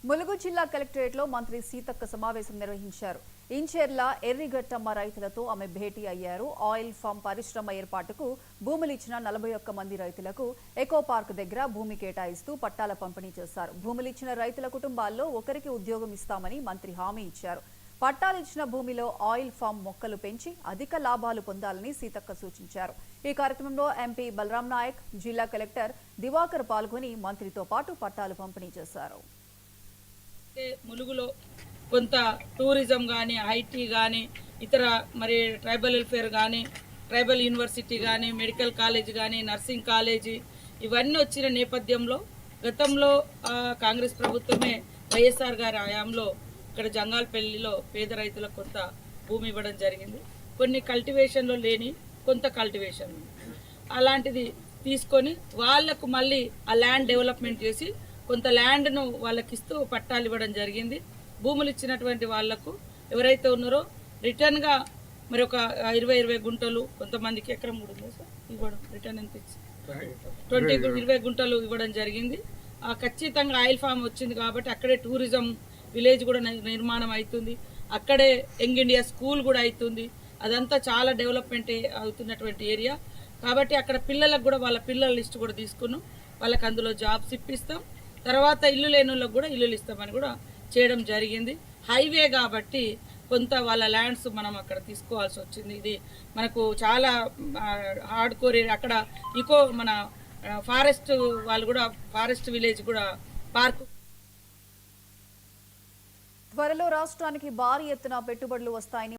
ములుగు జిల్లా కలెక్టరేట్లో మంత్రి సీతక్క సమావేశం నిర్వహించారు. ఇంచెర్ల ఎర్రిగట్టమ్మ రైతులతో ఆమె భేటీ అయ్యారు. ఆయిల్ ఫామ్ పరిశ్రమ ఏర్పాటుకు భూములిచ్చిన 41 మంది రైతులకు ఎకో పార్క్ దగ్గర భూమి కేటాయిస్తూ పట్టాల పంపిణీ చేశారు. భూములిచ్చిన రైతుల కుటుంబాల్లో ఒకరికి ఉద్యోగం ఇస్తామని మంత్రి హామీ ఇచ్చారు. పట్టాలిచ్చిన భూమిలో ఆయిల్ ఫామ్ మొక్కలు పెంచి అధిక లాభాలు పొందాలని సీతక్క సూచించారు. ఈ కార్యక్రమంలో ఎంపీ బలరాం నాయక్, జిల్లా కలెక్టర్ దివాకర్ పాల్గొని మంత్రితో పాటు పట్టాలు పంపిణీ చేశారు. ములుగులో కొంత టూరిజం కానీ, ఐటీ కానీ, ఇతర మరి ట్రైబల్ వెల్ఫేర్ కానీ, ట్రైబల్ యూనివర్సిటీ కానీ, మెడికల్ కాలేజ్ కానీ, నర్సింగ్ కాలేజీ ఇవన్నీ వచ్చిన నేపథ్యంలో గతంలో కాంగ్రెస్ ప్రభుత్వమే వైఎస్ఆర్ గారి హయాంలో ఇక్కడ జంగాల్పల్లిలో పేద రైతులకు కొంత భూమి ఇవ్వడం జరిగింది. కొన్ని కల్టివేషన్లో లేని కొంత కల్టివేషన్ అలాంటిది తీసుకొని వాళ్లకు మళ్ళీ ఆ ల్యాండ్ డెవలప్మెంట్ చేసి కొంత ల్యాండ్ను వాళ్ళకి ఇస్తూ పట్టాలు ఇవ్వడం జరిగింది. భూములు ఇచ్చినటువంటి వాళ్లకు ఎవరైతే ఉన్నారో రిటర్న్గా మరి ఒక 20 గుంటలు, కొంతమందికి ఎకరం కూడా ఉంది సార్ ఇవ్వడం, రిటర్న్ ఎంత ఇచ్చి 20 గుంటలు ఇవ్వడం జరిగింది. ఖచ్చితంగా ఆయిల్ ఫామ్ వచ్చింది కాబట్టి అక్కడే టూరిజం విలేజ్ కూడా నిర్మాణం అవుతుంది, అక్కడే యంగ్ ఇండియా స్కూల్ కూడా అవుతుంది. అదంతా చాలా డెవలప్మెంట్ అవుతున్నటువంటి ఏరియా కాబట్టి అక్కడ పిల్లలకు కూడా వాళ్ళ పిల్లల లిస్ట్ కూడా తీసుకున్నాం. వాళ్ళకి అందులో జాబ్స్ ఇప్పిస్తాం. తర్వాత ఇల్లు లేని వాళ్ళకి కూడా ఇల్లులు ఇస్తామని కూడా చేయడం జరిగింది. హైవే కాబట్టి కొంత వాళ్ళ ల్యాండ్స్ మనం అక్కడ తీసుకోవాల్సి వచ్చింది. ఇది మనకు చాలా హార్డ్ కోర్ ఏరియా. అక్కడ మన ఫారెస్ట్ వాళ్ళు కూడా ఫారెస్ట్ విలేజ్ కూడా పార్క్. త్వరలో రాష్ట్రానికి భారీ ఎత్తున పెట్టుబడులు వస్తాయని